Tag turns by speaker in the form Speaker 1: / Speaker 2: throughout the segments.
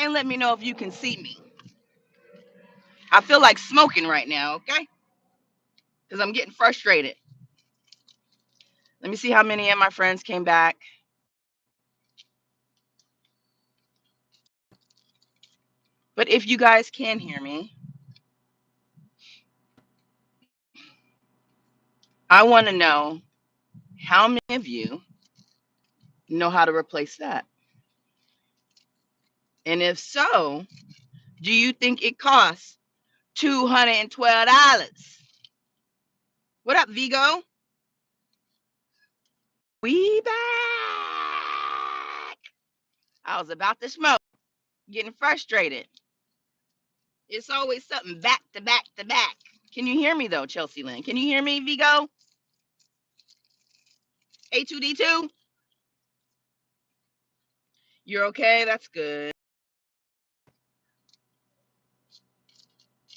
Speaker 1: and let me know if you can see me. I feel like smoking right now, okay? Because I'm getting frustrated. Let me see how many of my friends came back. But if you guys can hear me, I want to know how many of you know how to replace that. And if so, do you think it costs $212? What up, Vigo? We back. I was about to smoke, getting frustrated. It's always something back to back to back. Can you hear me though, Chelsea Lynn? Can you hear me, Vigo? A2D2? You're okay? That's good.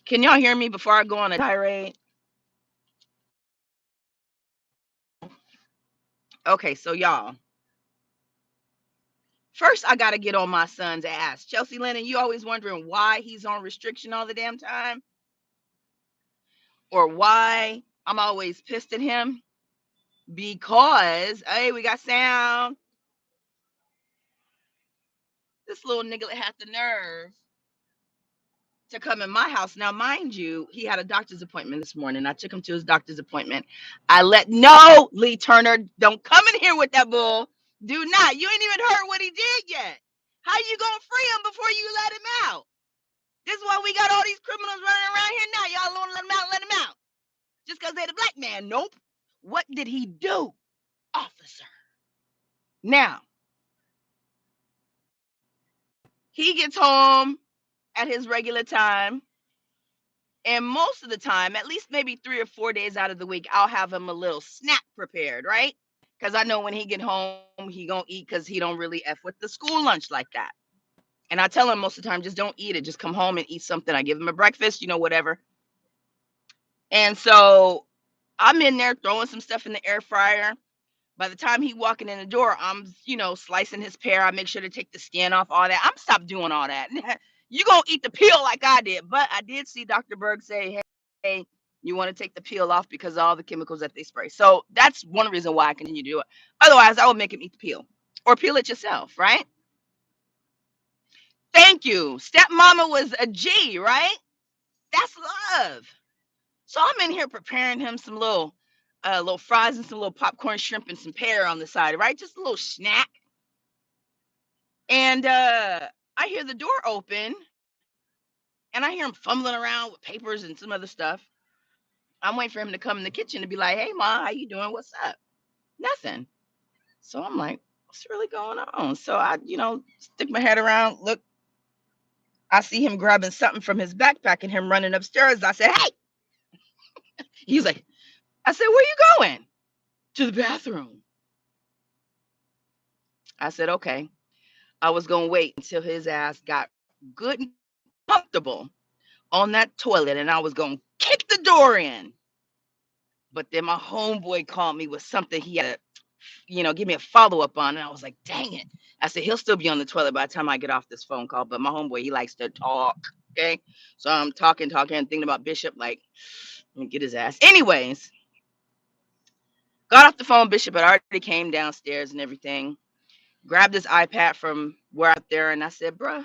Speaker 1: Can y'all hear me before I go on a tirade? Okay, so y'all, first I gotta get on my son's ass. Chelsea Lennon, you always wondering why he's on restriction all the damn time? Or why I'm always pissed at him? Because, hey, we got sound. This little nigga had the nerve to come in my house. Now, mind you, he had a doctor's appointment this morning. I took him to his doctor's appointment. No, Lee Turner, don't come in here with that bull. Do not. You ain't even heard what he did yet. How you gonna free him before you let him out? This is why we got all these criminals running around here now. Y'all don't let him out. Just because they're the black man. Nope. What did he do, officer? Now, he gets home at his regular time. And most of the time, at least maybe 3 or 4 days out of the week, I'll have him a little snack prepared, right? Because I know when he get home, he gonna eat because he don't really F with the school lunch like that. And I tell him most of the time, just don't eat it. Just come home and eat something. I give him a breakfast, whatever. And so I'm in there throwing some stuff in the air fryer. By the time he walking in the door, I'm, slicing his pear. I make sure to take the skin off, all that. I'm stopped doing all that. You gonna eat the peel like I did. But I did see Dr. Berg say, hey, you want to take the peel off because of all the chemicals that they spray. So that's one reason why I continue to do it. Otherwise, I would make him eat the peel or peel it yourself, right? Thank you. Stepmama was a G, right? That's love. So I'm in here preparing him some little fries and some little popcorn shrimp and some pear on the side, right? Just a little snack. And I hear the door open and I hear him fumbling around with papers and some other stuff. I'm waiting for him to come in the kitchen to be like, hey, Ma, how you doing? What's up? Nothing. So I'm like, what's really going on? So I, stick my head around, look, I see him grabbing something from his backpack and him running upstairs. I said, hey, he's like, I said, where you going? To the bathroom. I said, okay. I was going to wait until his ass got good and comfortable on that toilet and I was going to kick the door in. But then my homeboy called me with something he had to, give me a follow up on. And I was like, dang it. I said, he'll still be on the toilet by the time I get off this phone call. But my homeboy, he likes to talk. Okay. So I'm talking, thinking about Bishop, like, let me get his ass. Anyways, got off the phone. Bishop had already came downstairs and everything. Grabbed his iPad from where out there. And I said, bruh,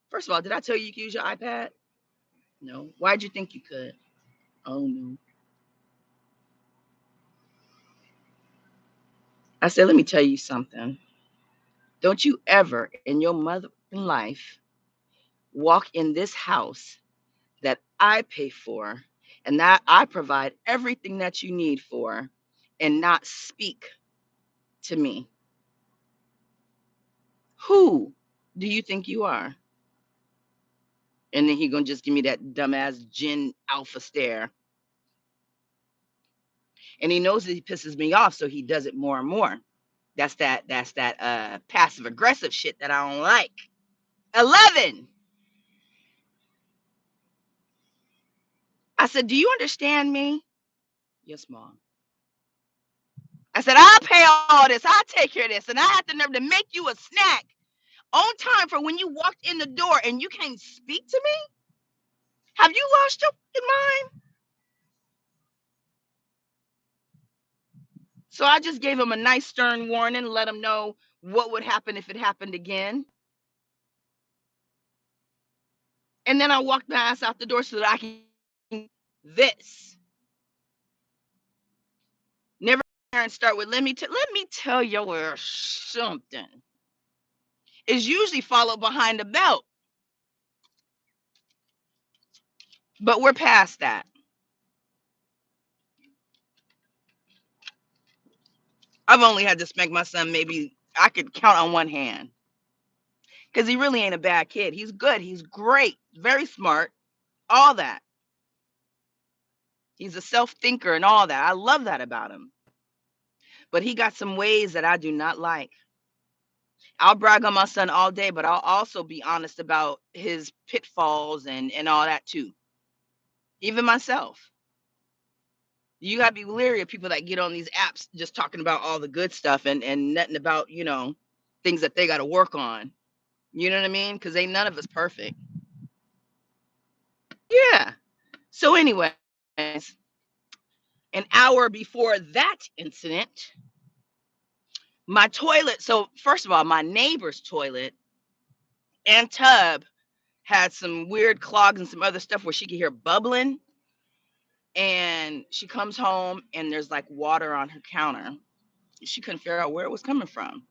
Speaker 1: first of all, did I tell you you could use your iPad? No. Why'd you think you could? Oh, no. I said, let me tell you something. Don't you ever in your mother life walk in this house that I pay for and that I provide everything that you need for and not speak to me. Who do you think you are? And then he gonna just give me that dumbass Gen Alpha stare. And he knows that he pisses me off, so he does it more and more. That's that passive aggressive shit that I don't like. 11. I said, do you understand me? Yes, Mom. I said, I'll pay all this. I'll take care of this. And I have the nerve to make you a snack On time for when you walked in the door and you can't speak to me? Have you lost your mind? So I just gave him a nice stern warning, let him know what would happen if it happened again. And then I walked my ass out the door so that I can this. Never start with let me tell you where something is usually followed behind the belt. But we're past that. I've only had to spank my son, maybe I could count on one hand. Because he really ain't a bad kid. He's good. He's great. Very smart. All that. He's a self thinker and all that. I love that about him. But he got some ways that I do not like. I'll brag on my son all day, but I'll also be honest about his pitfalls and all that too. Even myself. You gotta be leery of people that get on these apps just talking about all the good stuff and nothing about, things that they gotta work on. You know what I mean? Because ain't none of us perfect. Yeah. So anyways, an hour before that incident, my toilet, so first of all, my neighbor's toilet and tub had some weird clogs and some other stuff where she could hear bubbling. And she comes home and there's like water on her counter. She couldn't figure out where it was coming from.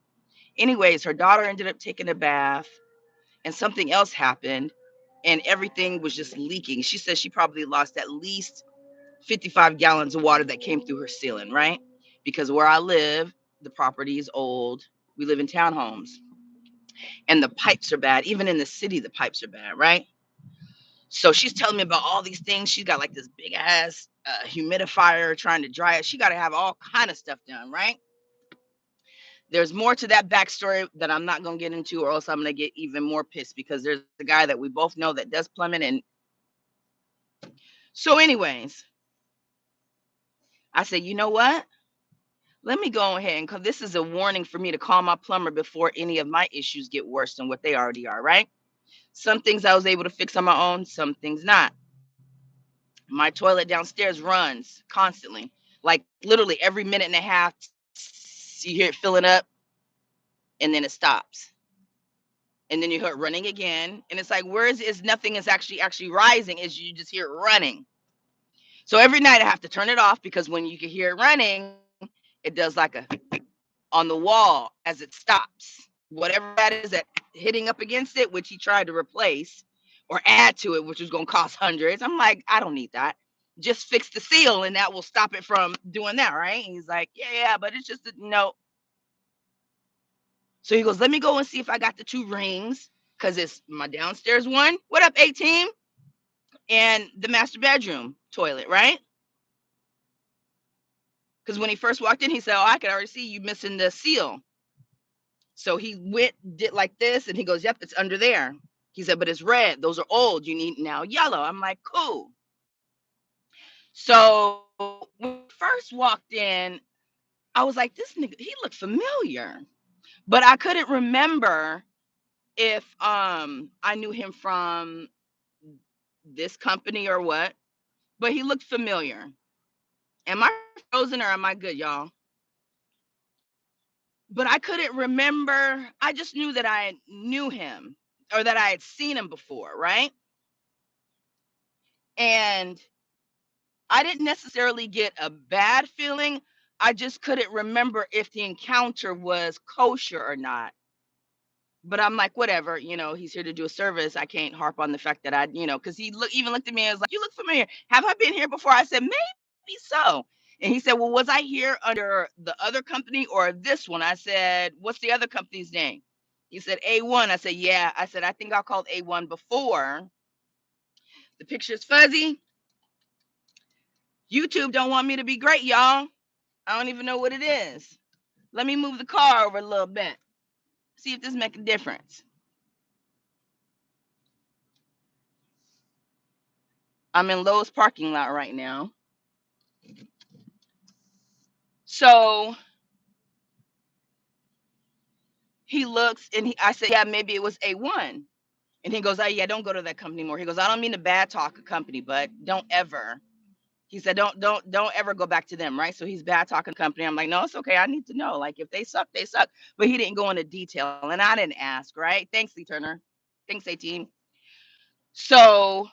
Speaker 1: Anyways, her daughter ended up taking a bath and something else happened and everything was just leaking. She says she probably lost at least 55 gallons of water that came through her ceiling, right? Because where I live, the property is old. We live in townhomes and the pipes are bad. Even in the city, the pipes are bad, right? So she's telling me about all these things. She's got like this big ass humidifier trying to dry it. She got to have all kind of stuff done, right? There's more to that backstory that I'm not going to get into, or else I'm going to get even more pissed because there's a guy that we both know that does plumbing. And so, anyways, I said, you know what? Let me go ahead and because this is a warning for me to call my plumber before any of my issues get worse than what they already are, right? Some things I was able to fix on my own, some things not. My toilet downstairs runs constantly, like literally every minute and a half. You hear it filling up and then it stops. And then you hear it running again. And it's like, where is nothing is actually rising, is you just hear it running. So every night I have to turn it off because when you can hear it running, it does like a on the wall as it stops. Whatever that is that hitting up against it, which he tried to replace or add to it, which was going to cost hundreds. I'm like, I don't need that. Just fix the seal and that will stop it from doing that, right? And he's like, yeah, but it's just no. So he goes, let me go and see if I got the two rings because it's my downstairs one. What up, 18? And the master bedroom toilet, right? Because when he first walked in, he said, oh, I could already see you missing the seal. So he went, did like this, and he goes, yep, it's under there. He said, but it's red. Those are old. You need now yellow. I'm like, cool. So when we first walked in, I was like, this nigga, he looked familiar. But I couldn't remember if I knew him from this company or what. But he looked familiar. Am I frozen or am I good, y'all? But I couldn't remember. I just knew that I knew him or that I had seen him before, right? And I didn't necessarily get a bad feeling. I just couldn't remember if the encounter was kosher or not. But I'm like, whatever, he's here to do a service. I can't harp on the fact that because he even looked at me and was like, you look familiar. Have I been here before? I said, maybe so. And he said, well, was I here under the other company or this one? I said, what's the other company's name? He said, A1. I said, yeah. I said, I think I called A1 before. The picture's fuzzy. YouTube don't want me to be great, y'all. I don't even know what it is. Let me move the car over a little bit. See if this make a difference. I'm in Lowe's parking lot right now. So He looks and I said, yeah, maybe it was A1. And he goes, oh yeah, don't go to that company anymore. He goes, I don't mean to bad talk a company, but don't ever. He said, don't ever go back to them, right? So he's bad talking the company. I'm like, no, it's okay. I need to know. Like if they suck, they suck. But he didn't go into detail, and I didn't ask, right? Thanks, Lee Turner. Thanks, 18. So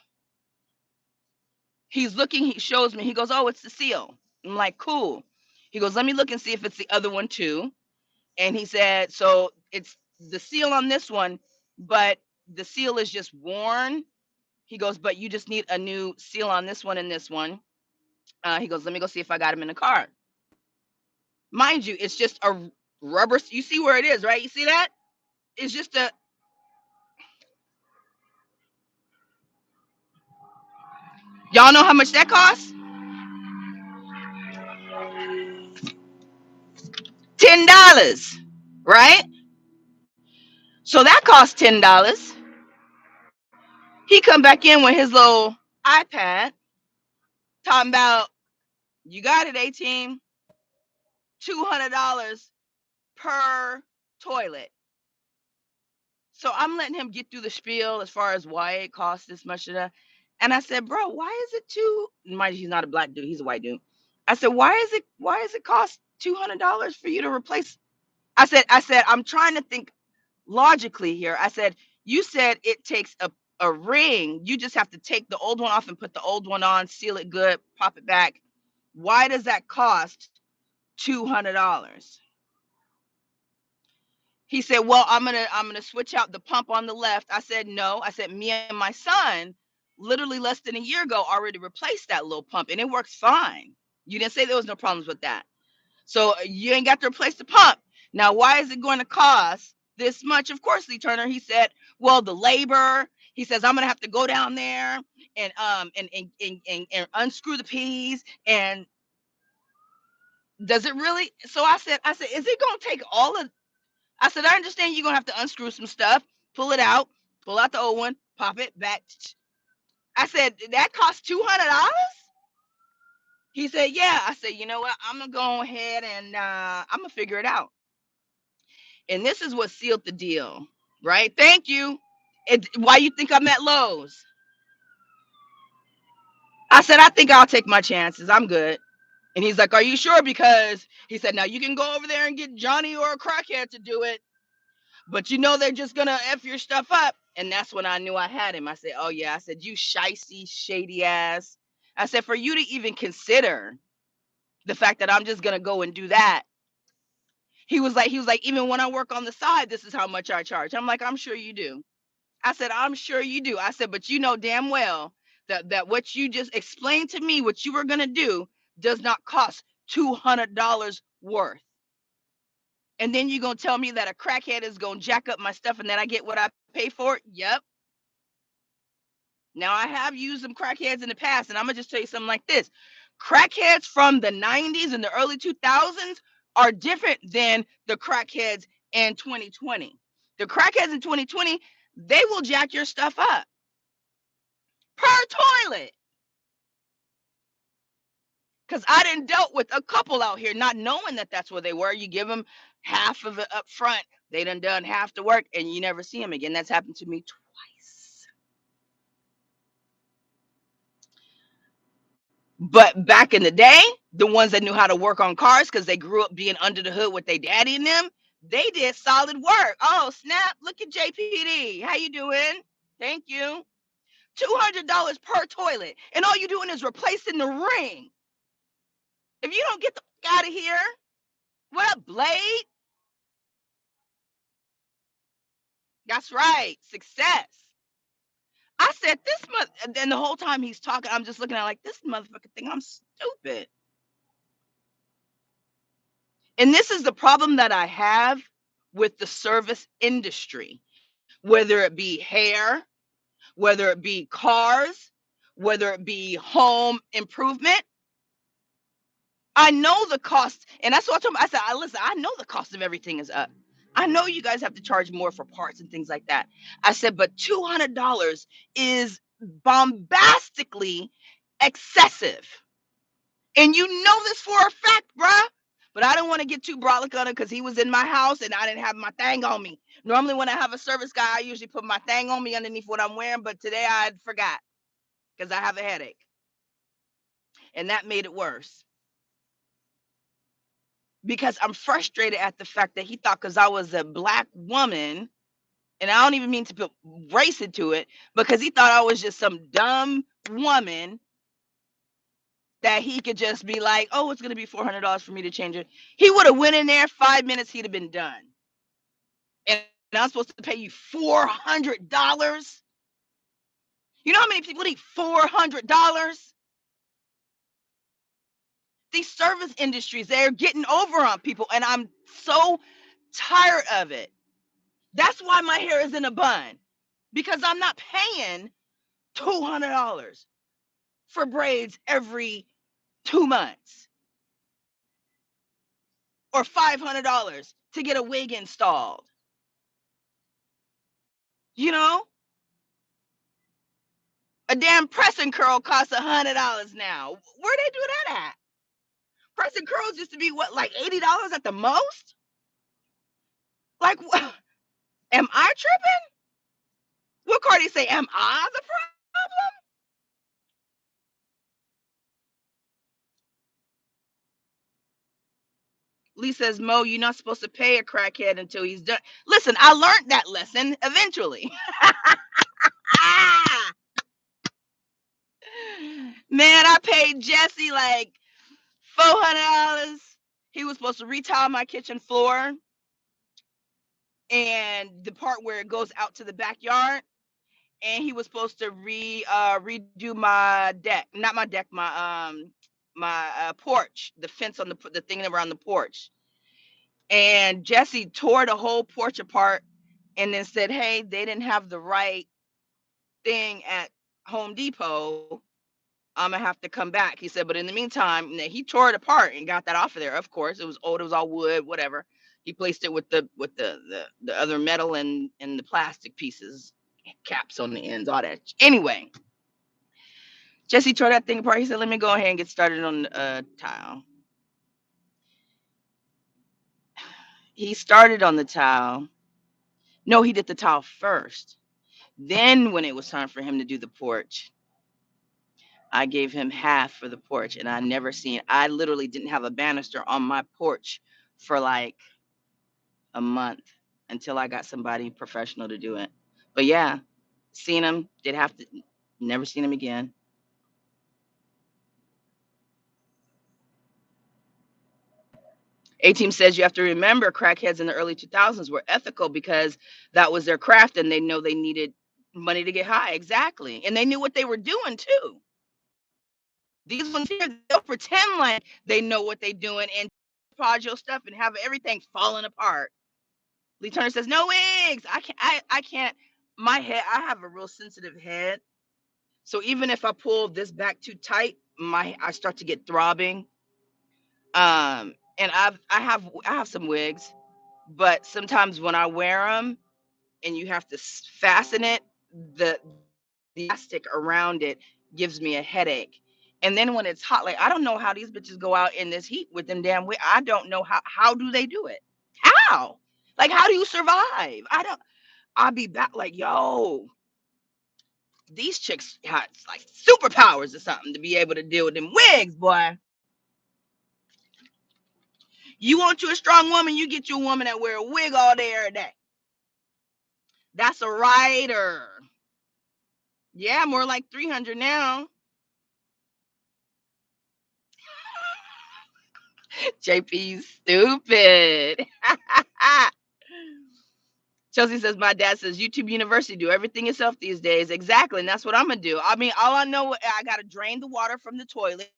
Speaker 1: he's looking. He shows me. He goes, oh, it's the seal. I'm like, cool. He goes, let me look and see if it's the other one too. And he said, so it's the seal on this one, but the seal is just worn. He goes, but you just need a new seal on this one and this one. He goes, let me go see if I got him in the car. Mind you, it's just a rubber. You see where it is, right? You see that? It's just a. Y'all know how much that costs? $10, right? So that costs $10. He come back in with his little iPad, talking about you got it, 18, $200 per toilet. So I'm letting him get through the spiel as far as why it costs this much of that. And I said, bro, why is it too? Mind you, he's not a black dude, he's a white dude. I said, why is it cost $200 for you to replace? I said, I'm trying to think logically here. I said, you said it takes a ring. You just have to take the old one off and put the old one on, seal it good, pop it back. Why does that cost $200? He said, well, I'm gonna switch out the pump on the left. I said, no. I said, me and my son literally less than a year ago already replaced that little pump and it works fine. You didn't say there was no problems with that. So you ain't got to replace the pump. Now, why is it going to cost this much? Of course, Lee Turner, he said, well, the labor. He says, I'm gonna have to go down there and unscrew the peas. And does it really? So I said, is it gonna take all of? I said, I understand you're gonna have to unscrew some stuff, pull it out, pull out the old one, pop it back. I said, that costs $200. He said, yeah. I said, you know what? I'm gonna go ahead and I'm gonna figure it out. And this is what sealed the deal, right? Thank you. Why you think I'm at Lowe's? I said, I think I'll take my chances. I'm good. And he's like, are you sure? Because he said, now you can go over there and get Johnny or a crackhead to do it, but you know they're just gonna F your stuff up. And that's when I knew I had him. I said, oh yeah. I said, you shicey, shady ass. I said, for you to even consider the fact that I'm just gonna go and do that. He was like, even when I work on the side, this is how much I charge. I'm like, I'm sure you do. I said, I'm sure you do. I said, but you know damn well that what you just explained to me, what you were gonna do, does not cost $200 worth. And then you're gonna tell me that a crackhead is gonna jack up my stuff and then I get what I pay for it? Yep. Now I have used some crackheads in the past, and I'm gonna just tell you something like this. Crackheads from the 90s and the early 2000s are different than the crackheads in 2020. The crackheads in 2020, they will jack your stuff up per toilet. Because I didn't dealt with a couple out here not knowing that that's where they were. You give them half of it up front, they done half the work, and you never see them again. That's happened to me twice. But back in the day, the ones that knew how to work on cars because they grew up being under the hood with their daddy and them, they did solid work. Oh, snap. Look at JPD. How you doing? Thank you. $200 per toilet. And all you doing is replacing the ring. If you don't get the fuck out of here, what up, Blade? That's right. Success. I said this month, and the whole time he's talking, I'm just looking at like this motherfucker thing. I'm stupid. And this is the problem that I have with the service industry, whether it be hair, whether it be cars, whether it be home improvement. I know the cost, and that's what I told him. I said, listen, I know the cost of everything is up. I know you guys have to charge more for parts and things like that. I said, but $200 is bombastically excessive. And you know this for a fact, bruh. But I didn't want to get too brolic on him because he was in my house and I didn't have my thing on me. Normally, when I have a service guy, I usually put my thing on me underneath what I'm wearing. But today I forgot because I have a headache. And that made it worse because I'm frustrated at the fact that he thought because I was a black woman, and I don't even mean to put race into it, because he thought I was just some dumb woman that he could just be like, oh, it's going to be $400 for me to change it. He would have went in there 5 minutes, he'd have been done. And I'm supposed to pay you $400? You know how many people need $400? These service industries, they're getting over on people, and I'm so tired of it. That's why my hair is in a bun, because I'm not paying $200 for braids every 2 months or $500 to get a wig installed. You know, a damn press and curl costs $100 now. Where they do that at? Press and curls used to be what, like $80 at the most? Like, am I tripping? What Cardi say? Am I the problem? Lee says, Mo, you're not supposed to pay a crackhead until he's done. Listen, I learned that lesson eventually. Ah! Man, I paid Jesse like $400. He was supposed to retile my kitchen floor and the part where it goes out to the backyard. And he was supposed to redo my deck, not my deck, my porch, the fence on the thing around the porch. And Jesse tore the whole porch apart and then said, hey, they didn't have the right thing at Home Depot. I'm gonna have to come back. He said, but in the meantime, he tore it apart and got that off of there. Of course, it was old, it was all wood, whatever. He placed it with the other metal and the plastic pieces, caps on the ends, all that. Anyway, Jesse tore that thing apart. He said, let me go ahead and get started on the tile. He started on the tile. No, he did the tile first. Then when it was time for him to do the porch, I gave him half for the porch, and I literally didn't have a banister on my porch for like a month until I got somebody professional to do it. But yeah, seen him, did have to, never seen him again. A-Team says you have to remember crackheads in the early 2000s were ethical because that was their craft and they know they needed money to get high. Exactly. And they knew what they were doing too. These ones here, they'll pretend like they know what they're doing and prod your stuff and have everything falling apart. Lee Turner says, no wigs. I can't, my head, I have a real sensitive head. So even if I pull this back too tight, I start to get throbbing. And I have some wigs, but sometimes when I wear them and you have to fasten it, the elastic around it gives me a headache. And then when it's hot, like I don't know how these bitches go out in this heat with them damn wigs. I don't know how do they do it? How? Like how do you survive? I'll be back like, yo, these chicks got like superpowers or something to be able to deal with them wigs, boy. You want you a strong woman, you get you a woman that wear a wig all day, every day. That's a writer. Yeah, more like 300 now. JP's stupid. Chelsea says, my dad says YouTube University, do everything yourself these days. Exactly. And that's what I'm going to do. I mean, all I know, I got to drain the water from the toilet,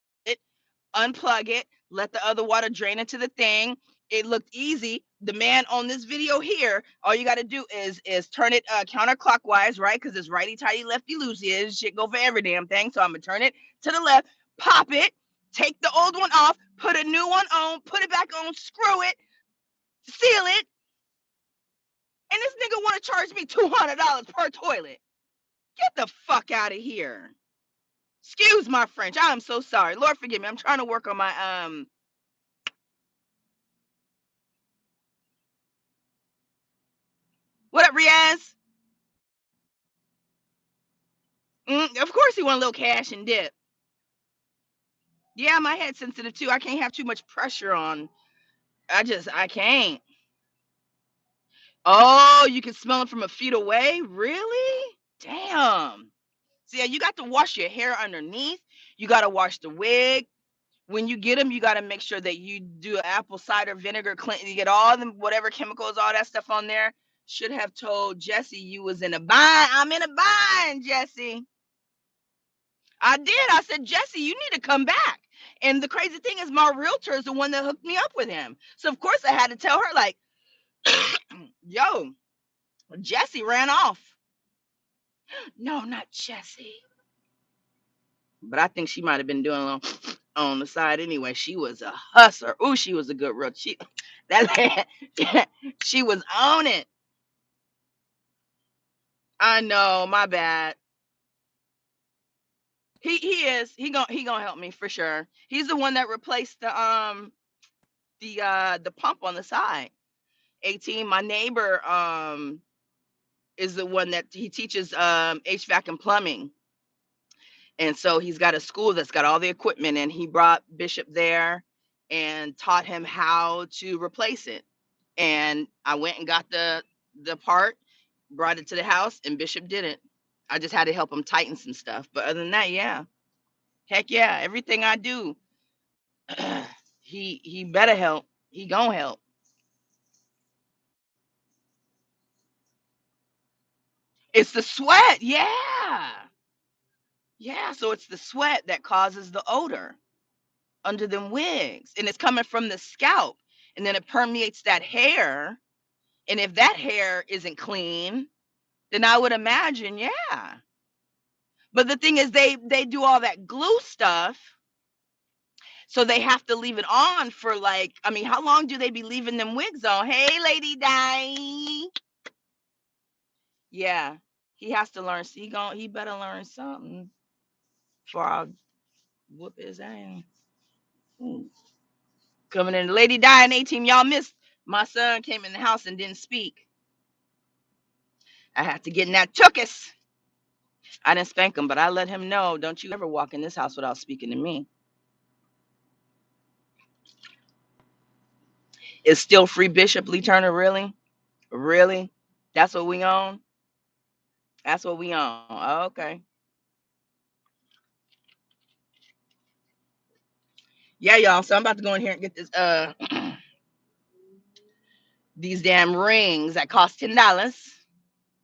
Speaker 1: unplug it, let the other water drain into the thing. It looked easy. The man on this video here, all you got to do is turn it counterclockwise, right? Because it's righty tighty, lefty loosey. Shit go for every damn thing. So I'm gonna turn it to the left, pop it, take the old one off, put a new one on, put it back on, screw it, seal it, and this nigga want to charge me $200 per toilet. Get the fuck out of here. Excuse my French. I am so sorry. Lord forgive me. I'm trying to work on my What up, Riaz? Of course he want a little cash and dip. Yeah, my head's sensitive too. I can't have too much pressure on. I can't. Oh, you can smell it from a feet away? Really? Damn. See, yeah, you got to wash your hair underneath. You got to wash the wig. When you get them, you got to make sure that you do apple cider vinegar clean. You get all them whatever chemicals, all that stuff on there. Should have told Jesse you was in a bind. I'm in a bind, Jesse. I did. I said, Jesse, you need to come back. And the crazy thing is, my realtor is the one that hooked me up with him. So of course I had to tell her, like, yo, Jesse ran off. No, not Jesse. But I think she might have been doing a little on the side anyway. She was a hustler. Ooh, she was a good real. That she was on it. I know, my bad. He is. He gonna help me for sure. He's the one that replaced the pump on the side. 18. My neighbor is the one that he teaches HVAC and plumbing. And so he's got a school that's got all the equipment, and he brought Bishop there and taught him how to replace it. And I went and got the part, brought it to the house, and Bishop did it. I just had to help him tighten some stuff. But other than that, yeah. Heck yeah, everything I do, he better help. He gonna help. It's the sweat, yeah. Yeah, so it's the sweat that causes the odor under them wigs, and it's coming from the scalp, and then it permeates that hair, and if that hair isn't clean, then I would imagine, yeah. But the thing is, they do all that glue stuff, so they have to leave it on for, like, I mean, how long do they be leaving them wigs on? Hey, Lady Di. Yeah, he has to learn. He better learn something for I'll whoop his ass. Ooh. Coming in, Lady Di and 18. Y'all missed. My son came in the house and didn't speak. I had to get in that tuchus. I didn't spank him, but I let him know, don't you ever walk in this house without speaking to me. Is still free Bishop Lee Turner, really? Really? That's what we on? That's what we on. Oh, okay. Yeah, y'all. So I'm about to go in here and get this these damn rings that cost $10.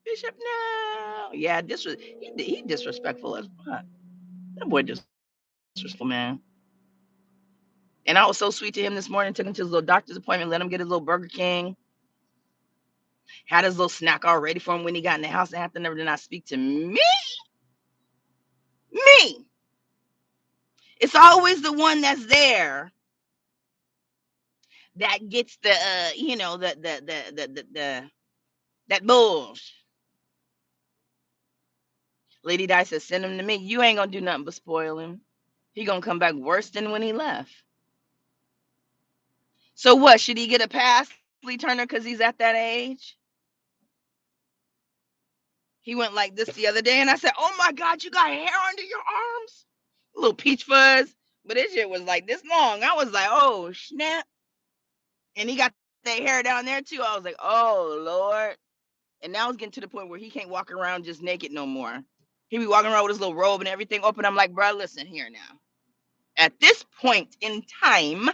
Speaker 1: Bishop, no. Yeah, this was he disrespectful as fuck. That boy disrespectful, man. And I was so sweet to him this morning. Took him to his little doctor's appointment. Let him get his little Burger King. Had his little snack all ready for him when he got in the house. And after never did not speak to me. Me. It's always the one that's there that gets the the that bullshit. Lady Di says, send him to me. You ain't gonna do nothing but spoil him. He gonna come back worse than when he left. So what? Should he get a pass, Lee Turner, because he's at that age? He went like this the other day, and I said, "Oh my God, you got hair under your arms, a little peach fuzz." But this shit was like this long. I was like, "Oh snap!" And he got that hair down there too. I was like, "Oh Lord!" And now it's getting to the point where he can't walk around just naked no more. He be walking around with his little robe and everything open. I'm like, "Bro, listen here now. At this point in time,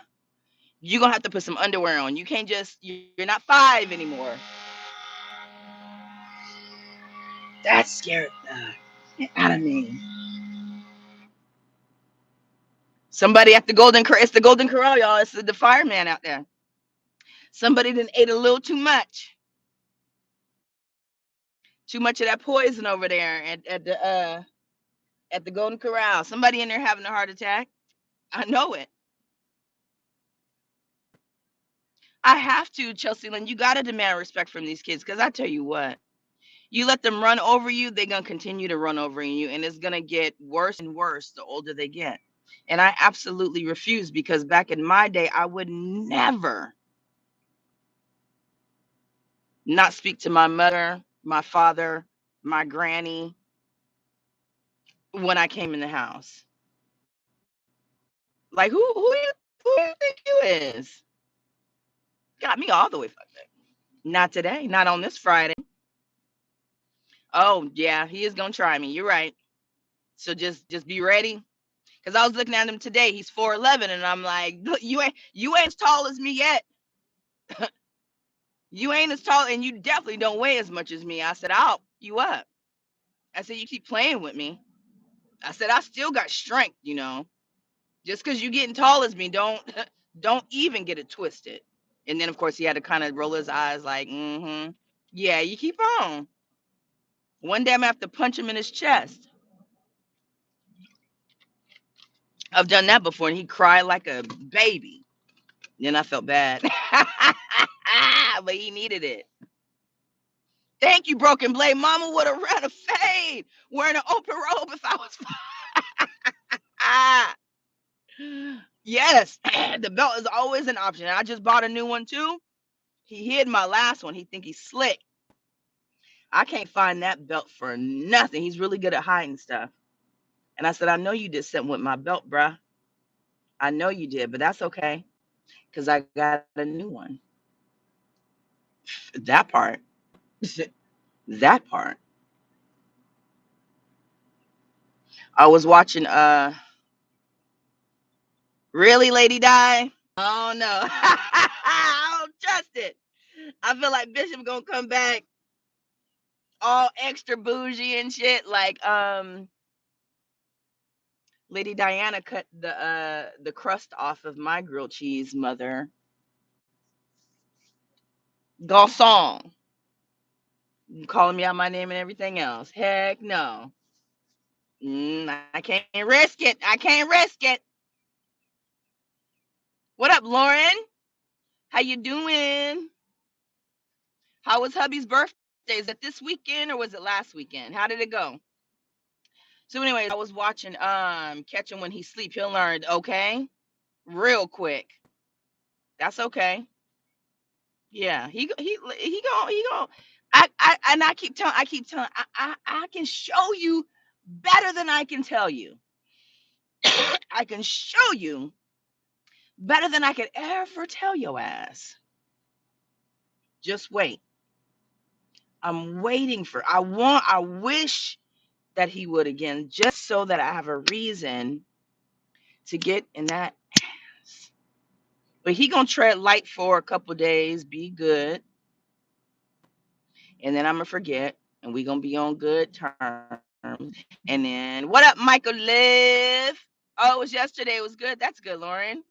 Speaker 1: you're gonna have to put some underwear on. You can't just you're not 5 anymore." That scared the out of me. Somebody at the Golden Corral. It's the Golden Corral, y'all. It's the fireman out there. Somebody done ate a little too much. Too much of that poison over there at the Golden Corral. Somebody in there having a heart attack. I know it. I have to, Chelsea Lynn. You gotta demand respect from these kids, because I tell you what, you let them run over you, they're gonna continue to run over you, and it's gonna get worse and worse the older they get. And I absolutely refuse, because back in my day, I would never not speak to my mother, my father, my granny when I came in the house. Like who you think you is? Got me all the way fucked up. Not today, not on this Friday. Oh yeah, he is gonna try me. You're right. So just be ready. Cause I was looking at him today. He's 4'11", and I'm like, "Look, you ain't as tall as me yet. You ain't as tall, and you definitely don't weigh as much as me." I said, "I'll you up." I said, "You keep playing with me." I said, "I still got strength, you know. Just cause you getting tall as me, don't don't even get it twisted." And then of course he had to kind of roll his eyes like, mm-hmm. Yeah, you keep on. One day I'm gonna have to punch him in his chest. I've done that before, and he cried like a baby. Then I felt bad. But he needed it. Thank you, Broken Blade. Mama would have ran a fade wearing an open robe if I was. Ah, yes, the belt is always an option. I just bought a new one too. He hid my last one. He think he's slick. I can't find that belt for nothing. He's really good at hiding stuff. And I said, I know you did something with my belt, bruh. I know you did, but that's okay because I got a new one. That part. That part. I was watching really Lady Di. Oh no. I don't trust it. I feel like Bishop gonna come back all extra bougie and shit. Like Lady Diana cut the crust off of my grilled cheese, mother. Garçon. Calling me out my name and everything else. Heck no. I can't risk it. I can't risk it. What up, Lauren? How you doing? How was hubby's birthday? Is it this weekend or was it last weekend? How did it go? So anyways, I was watching Catch Him When He Sleep. He'll learn, okay? Real quick. That's okay. Yeah. He go. I keep telling I can show you better than I can tell you. I can show you better than I could ever tell your ass. Just wait. I'm waiting for I wish that he would again, just so that I have a reason to get in that ass. But he gonna tread light for a couple days, be good, and then I'm gonna forget, and we gonna be on good terms. And then what up, Michael Live? Oh, it was yesterday. It was good. That's good, Lauren.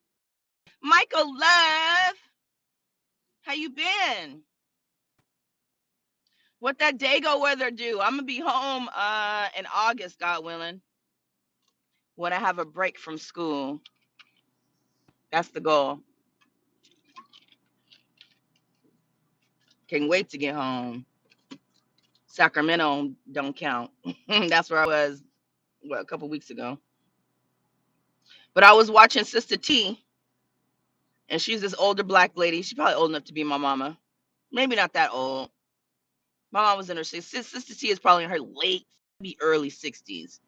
Speaker 1: Michael Love, how you been? What that Dago weather do? I'm gonna be home in August, God willing, when I have a break from school. That's the goal. Can't wait to get home. Sacramento don't count. That's where I was a couple weeks ago. But I was watching Sister T, and she's this older black lady. She's probably old enough to be my mama. Maybe not that old. My mom was in her 60s. Sister T is probably in her late, maybe early 60s.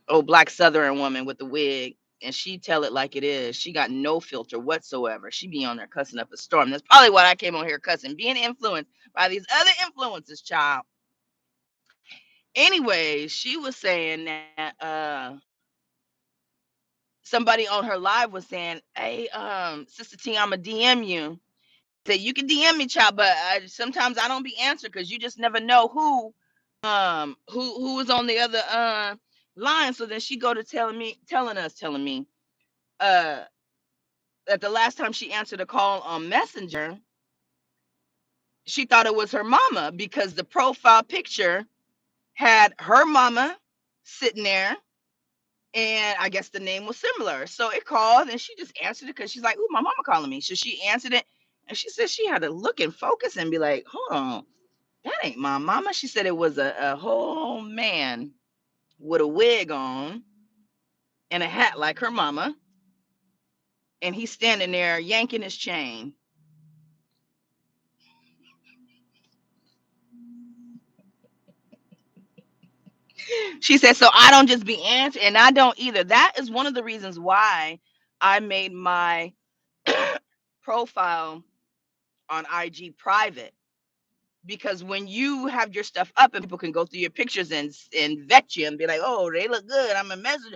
Speaker 1: Old black Southern woman with the wig. And she tell it like it is. She got no filter whatsoever. She be on there cussing up a storm. That's probably why I came on here cussing, being influenced by these other influences, child. Anyways, she was saying that somebody on her live was saying, "Hey, Sister T, I'ma DM you." Say you can DM me, child, but sometimes I don't be answered because you just never know who is on the other line. So then she go to telling me uh that the last time she answered a call on Messenger, she thought it was her mama because the profile picture had her mama sitting there, and I guess the name was similar. So it called, and she just answered it because she's like, "Ooh, my mama calling me." So she answered it, and she said she had to look and focus and be like, "Hold on, that ain't my mama." She said it was a whole man with a wig on and a hat like her mama, and he's standing there yanking his chain. She said, so I don't just be answering, and I don't either. That is one of the reasons why I made my profile on IG private, because when you have your stuff up and people can go through your pictures and vet you and be like, oh, they look good, I'm a message.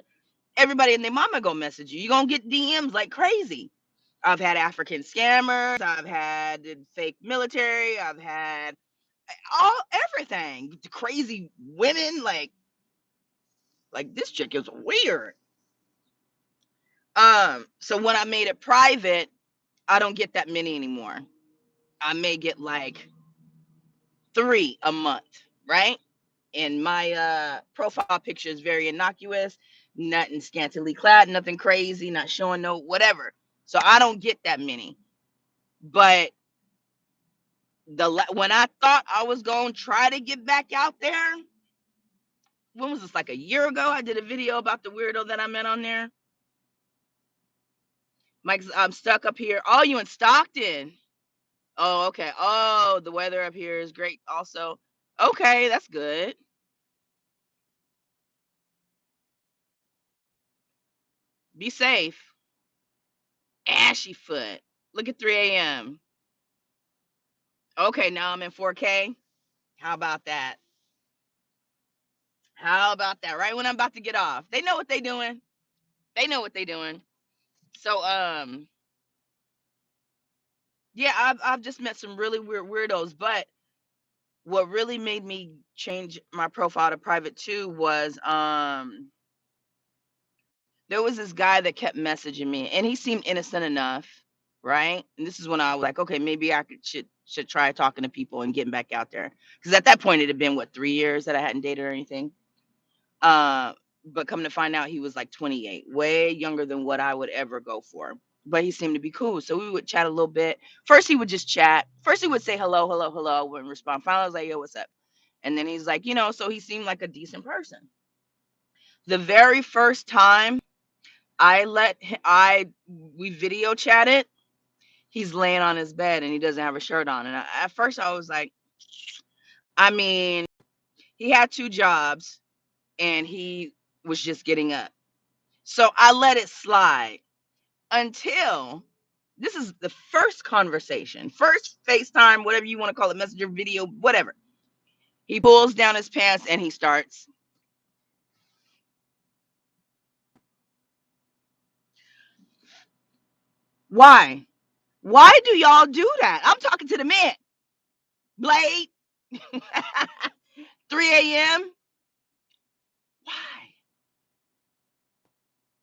Speaker 1: Everybody and their mama gonna message you. You're gonna get DMs like crazy. I've had African scammers, I've had fake military, I've had all everything. Crazy women, like this chick is weird. So when I made it private, I don't get that many anymore. I may get like 3 a month, right? And my profile picture is very innocuous, nothing scantily clad, nothing crazy, not showing no whatever. So I don't get that many. But when I thought I was going to try to get back out there, when was this, like a year ago? I did a video about the weirdo that I met on there. Mike, I'm stuck up here. Oh, you in Stockton? Oh, okay. Oh, the weather up here is great also. Okay, that's good. Be safe. Ashy foot. Look at 3 a.m. Okay, now I'm in 4K. How about that? How about that? Right when I'm about to get off. They know what they doing. They know what they doing. So yeah, I've just met some really weird weirdos, but what really made me change my profile to private too was there was this guy that kept messaging me and he seemed innocent enough, right? And this is when I was like, okay, maybe I should try talking to people and getting back out there. Because at that point it had been what, 3 years that I hadn't dated or anything. Uh, but come to find out he was like 28, way younger than what I would ever go for. But he seemed to be cool. So we would chat a little bit. First he would just chat. First he would say hello, hello, hello, wouldn't respond. Finally I was like, yo, what's up? And then he's like, so he seemed like a decent person. The very first time we video chatted, he's laying on his bed and he doesn't have a shirt on. And at first I was like, I mean, he had 2 jobs and he was just getting up. So I let it slide until this is the first conversation, first FaceTime, whatever you want to call it, messenger, video, whatever. He pulls down his pants and he starts. Why? Why do y'all do that? I'm talking to the man. Blade, 3 a.m. Why?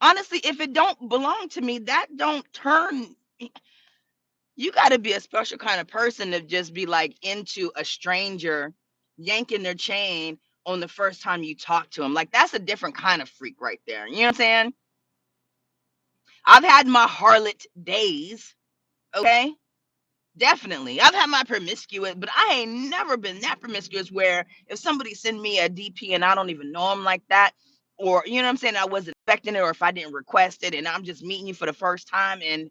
Speaker 1: Honestly, if it don't belong to me, that don't turn. You got to be a special kind of person to just be like into a stranger yanking their chain on the first time you talk to them. Like that's a different kind of freak right there. You know what I'm saying? I've had my harlot days. Okay. Definitely. I've had my promiscuous, but I ain't never been that promiscuous where if somebody send me a DP and I don't even know them like that, or you know what I'm saying, I wasn't expecting it, or if I didn't request it and I'm just meeting you for the first time and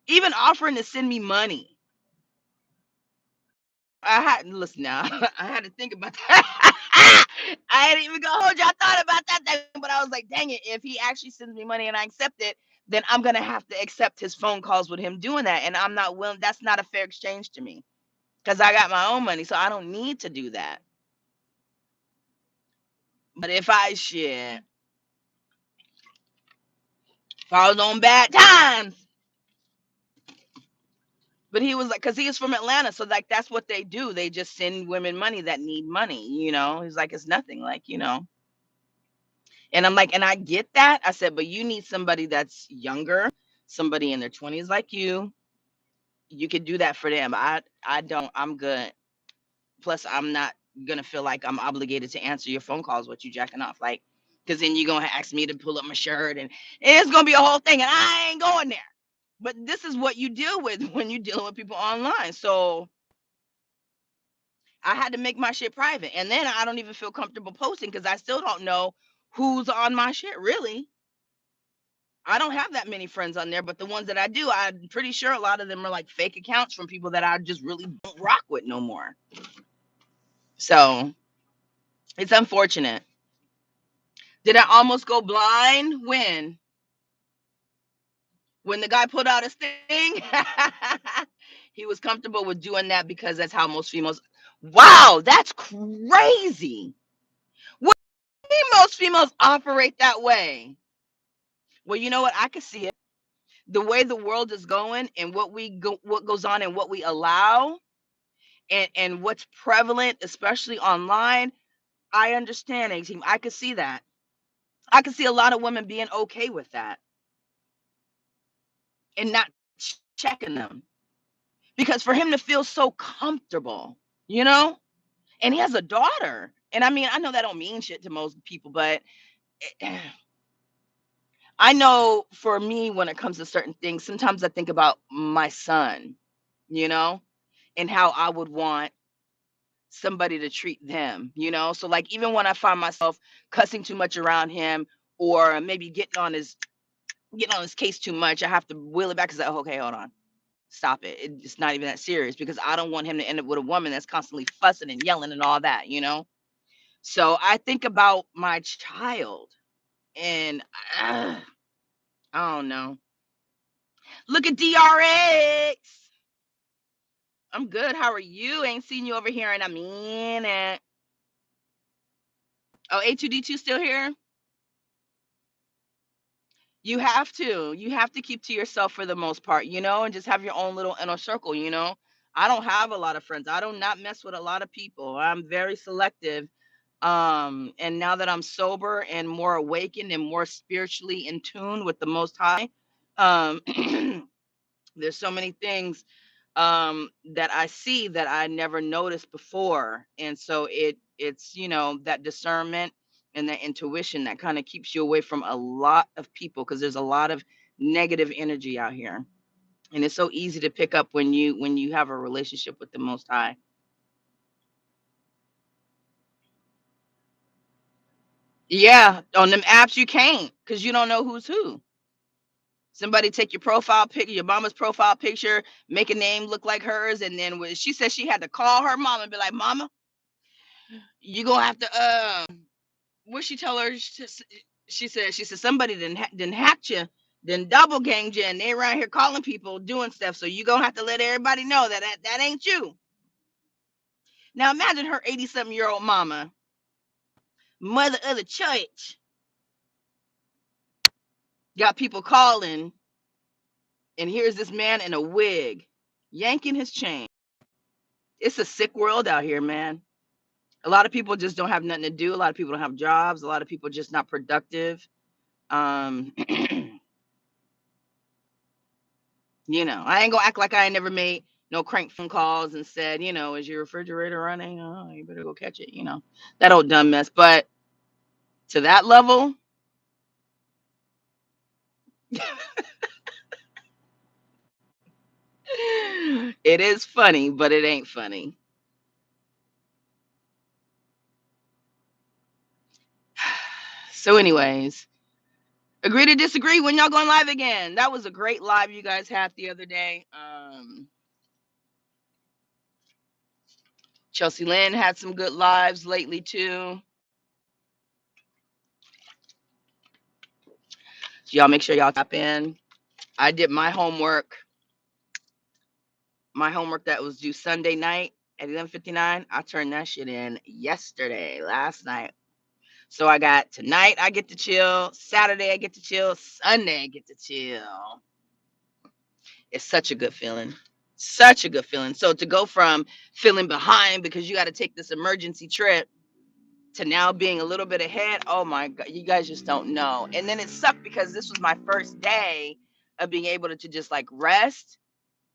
Speaker 1: even offering to send me money. I had listen now. I had to think about that. I ain't even gonna hold you. I thought about that thing, but I was like, dang it, if he actually sends me money and I accept it, then I'm gonna have to accept his phone calls with him doing that. And I'm not willing, that's not a fair exchange to me. Because I got my own money, so I don't need to do that. But if I was on bad times, but he was like, because he is from Atlanta, so like that's what they do. They just send women money that need money. He's like, it's nothing, like. And I'm like, and I get that. I said, but you need somebody that's younger, somebody in their 20s like you. You could do that for them. I don't. I'm good. Plus, I'm not gonna feel like I'm obligated to answer your phone calls with you jacking off, like, because then you're gonna ask me to pull up my shirt, and it's gonna be a whole thing, and I ain't going there. But this is what you deal with when you're dealing with people online. So I had to make my shit private, and then I don't even feel comfortable posting because I still don't know who's on my shit. Really, I don't have that many friends on there, but the ones that I do, I'm pretty sure a lot of them are like fake accounts from people that I just really don't rock with no more. So It's unfortunate. Did I almost go blind? When the guy pulled out his thing, he was comfortable with doing that because that's how most females. Wow, that's crazy. What do you mean most females operate that way? Well, you know what? I could see it. The way the world is going and what goes on and what we allow and what's prevalent, especially online. I understand, A team. I could see that. I could see a lot of women being okay with that and not checking them because for him to feel so comfortable, you know, and he has a daughter. And I mean, I know that don't mean shit to most people, but I know for me, when it comes to certain things, sometimes I think about my son, you know, and how I would want somebody to treat them, you know? So, like, even when I find myself cussing too much around him or maybe getting on his case too much, I have to wheel it back and say, "Oh, okay, hold on. Stop it. It's not even that serious because I don't want him to end up with a woman that's constantly fussing and yelling and all that, you know?" So I think about my child and uh, I don't know. Look at DRX. I'm good. How are you? Ain't seen you over here in a minute. Oh, A2D2 still here? You have to. You have to keep to yourself for the most part, you know, and just have your own little inner circle, you know. I don't have a lot of friends. I do not mess with a lot of people. I'm very selective. And now that I'm sober and more awakened and more spiritually in tune with the most high, um there's so many things that I see that I never noticed before. And so it's, you know, that discernment and that intuition that kind of keeps you away from a lot of people because there's a lot of negative energy out here. And it's so easy to pick up when you have a relationship with the most high. Yeah, on them apps you can't because you don't know who's who. Somebody take your profile pic, your mama's profile picture, make a name look like hers, and then when she said she had to call her mom and be like, "Mama, you gonna have to what she tell her? She said somebody didn't hack you, then double ganged you, and they around here calling people doing stuff. So you gonna have to let everybody know that ain't you." Now imagine her 80-something-year-old mama, mother of the church, got people calling, and here's this man in a wig yanking his chain. It's a sick world out here, man. A lot of people just don't have nothing to do. A lot of people don't have jobs. A lot of people just not productive. Um, I ain't gonna act like I ain't never made no crank phone calls and said, is your refrigerator running? Oh, you better go catch it. That old dumb mess. But to that level, it is funny, but it ain't funny. So, anyways, agree to disagree when y'all going live again. That was a great live you guys had the other day. Chelsea Lynn had some good lives lately too. So y'all make sure y'all tap in. I did my homework that was due Sunday night at 11:59. I turned that shit in last night. So I got tonight I get to chill, Saturday I get to chill, Sunday I get to chill. It's such a good feeling. Such a good feeling. So to go from feeling behind because you got to take this emergency trip to now being a little bit ahead, oh my God, you guys just don't know. And then it sucked because this was my first day of being able to just like rest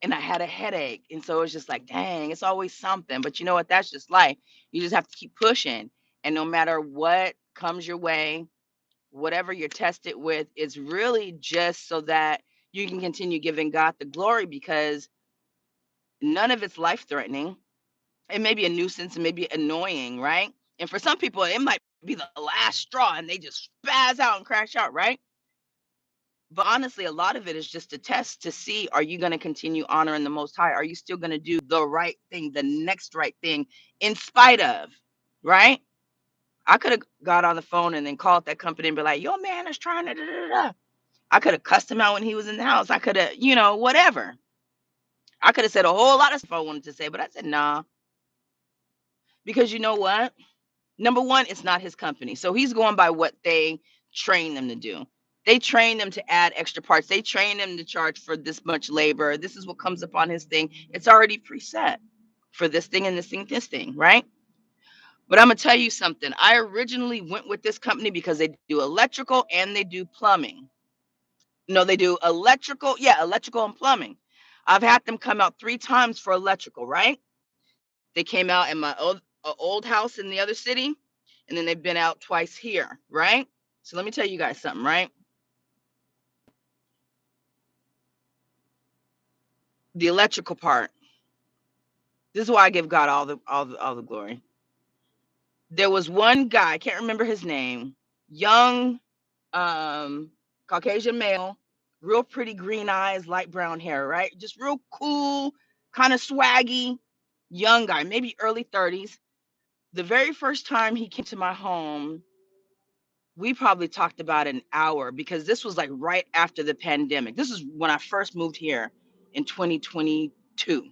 Speaker 1: and I had a headache. And so it was just like, dang, it's always something. But you know what? That's just life. You just have to keep pushing. And no matter what comes your way, whatever you're tested with, it's really just so that you can continue giving God the glory because none of it's life threatening. It may be a nuisance and maybe annoying, right? And for some people, it might be the last straw and they just spaz out and crash out, right? But honestly, a lot of it is just a test to see, are you going to continue honoring the most high? Are you still going to do the right thing, the next right thing in spite of, right? I could have got on the phone and then called that company and be like, "Your man is trying to da, da, da, da." I could have cussed him out when he was in the house. I could have, whatever. I could have said a whole lot of stuff I wanted to say, but I said, "Nah," because you know what? Number one, it's not his company. So he's going by what they train them to do. They train them to add extra parts. They train them to charge for this much labor. This is what comes upon his thing. It's already preset for this thing and this thing, right? But I'm gonna tell you something. I originally went with this company because they do electrical and they do plumbing. No, they do electrical. Yeah, electrical and plumbing. I've had them come out 3 times for electrical, right? They came out in my old house in the other city, and then they've been out twice here, right? So let me tell you guys something, right? The electrical part. This is why I give God all the glory. There was one guy, I can't remember his name, young, um, Caucasian male, real pretty green eyes, light brown hair, right? Just real cool, kind of swaggy, young guy, maybe early 30s. The very first time he came to my home, we probably talked about an hour because this was like right after the pandemic. This is when I first moved here in 2022.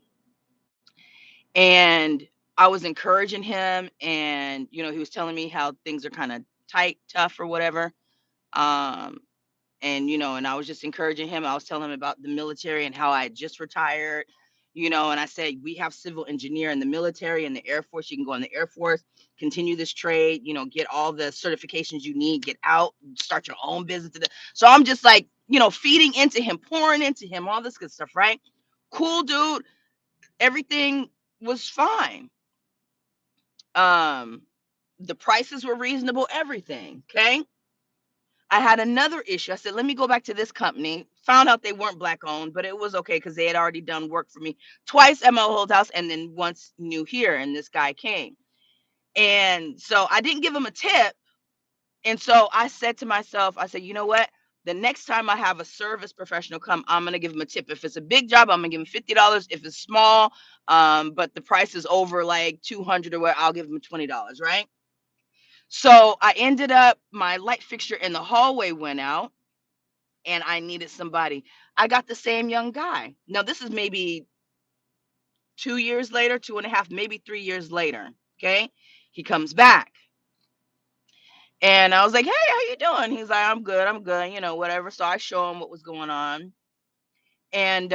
Speaker 1: And I was encouraging him, and he was telling me how things are kind of tight, tough, or whatever. Um, and I was just encouraging him. I was telling him about the military and how I had just retired, and I said, we have civil engineer in the military and the Air Force. You can go in the Air Force, continue this trade, get all the certifications you need, get out, start your own business. So I'm just like, feeding into him, pouring into him, all this good stuff, right? Cool dude. Everything was fine. Um, the prices were reasonable, everything. Okay. I had another issue. I said, let me go back to this company. Found out they weren't black owned, but it was okay because they had already done work for me twice at my old house and then once new here. And this guy came. And so I didn't give him a tip. And so I said to myself, I said, you know what? The next time I have a service professional come, I'm gonna give him a tip. If it's a big job, I'm gonna give him $50. If it's small, but the price is over like 200 or what, I'll give him $20, right? So I ended up, my light fixture in the hallway went out and I needed somebody. I got the same young guy. Now, this is maybe 2 years later, 2.5, maybe 3 years later. Okay. He comes back. And I was like, hey, how you doing? He's like, I'm good, whatever. So I show him what was going on. And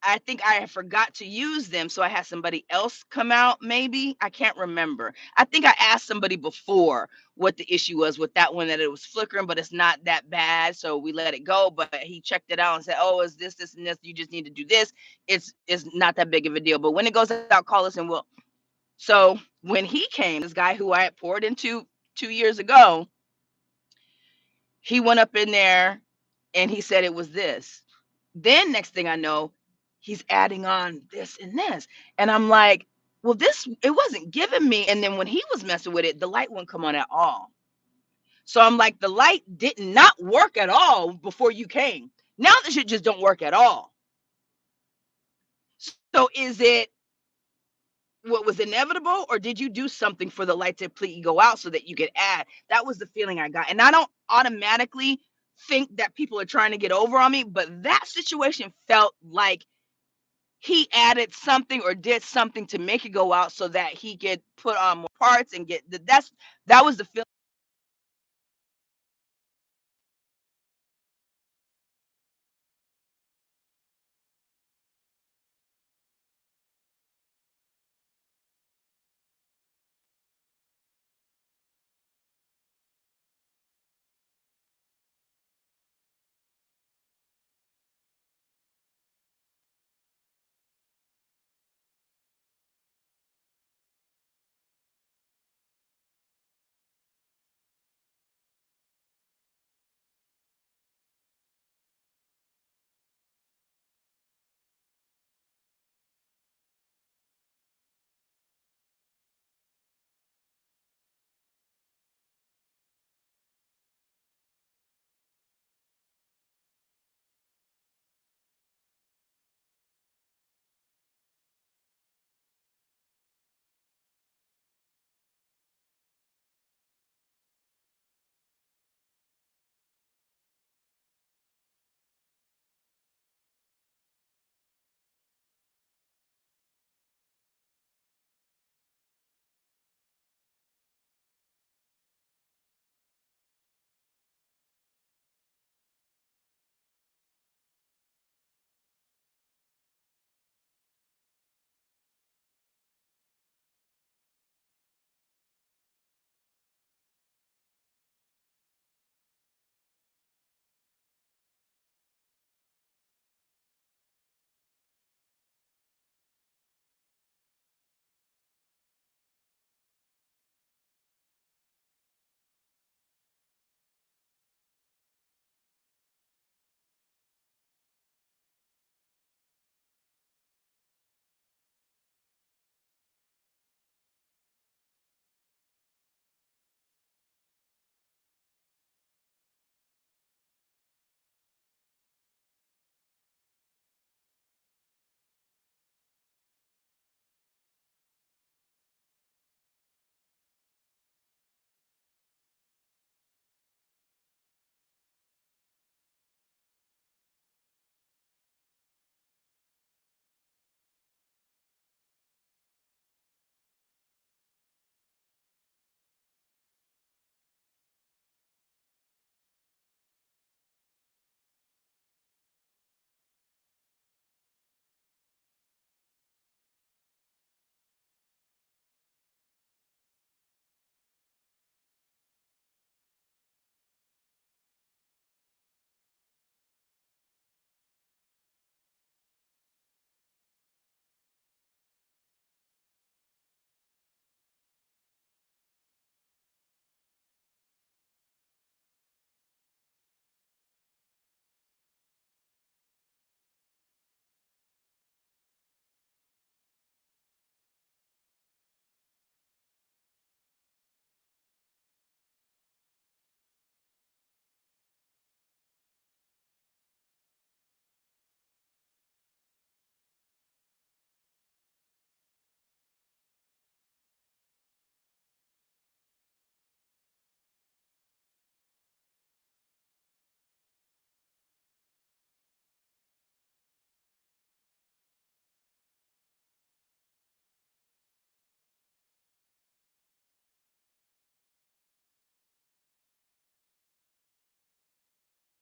Speaker 1: I think I forgot to use them, so I had somebody else come out, maybe. I can't remember. I think I asked somebody before what the issue was with that one, that it was flickering, but it's not that bad, so we let it go. But he checked it out and said, "Oh, is this, and this? You just need to do this. It's not that big of a deal. But when it goes out, call us and we'll." So when he came, this guy who I had poured into 2 years ago, he went up in there and he said it was this. Then next thing I know, he's adding on this and this. And I'm like, well, this, it wasn't giving me. And then when he was messing with it, the light wouldn't come on at all. So I'm like, the light did not work at all before you came. Now the shit just don't work at all. So is it what was inevitable, or did you do something for the light to completely go out so that you could add? That was the feeling I got. And I don't automatically think that people are trying to get over on me, but that situation felt like he added something or did something to make it go out so that he could put on more parts and get that was the feeling